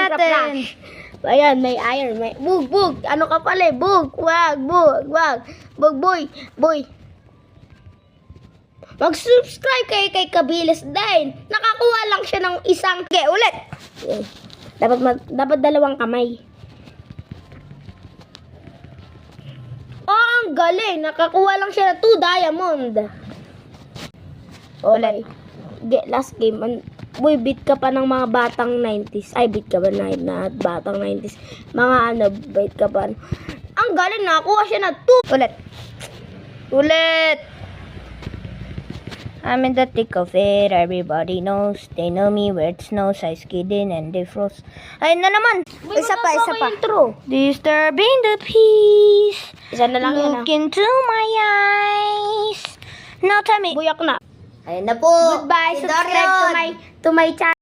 natin. Ayan, may iron. May... Bug. Ano ka pala eh? Bug. Wag. Bug, boy. Mag-subscribe kay Kabilis din. Nakakuha lang siya ng isang... Okay, ulit. Dapat dalawang kamay. Oh, ang galing. Nakakuha lang siya ng 2 diamond. Okay. Last game. Boy, beat ka pa ng mga batang 90s. Ay, beat ka ba na batang 90s? Beat ka pa. Ang galing. Nakakuha siya ng 2. Ulit. I'm in the thick of it, everybody knows. They know me where it snows, I skid in and defrost. Ay na naman! Isa pa. Intro. Disturbing the peace. Isa na lang Look into my eyes. Now tell me. Buyak na. Ayun na po. Goodbye. Si Subscribe Dorian. to my channel.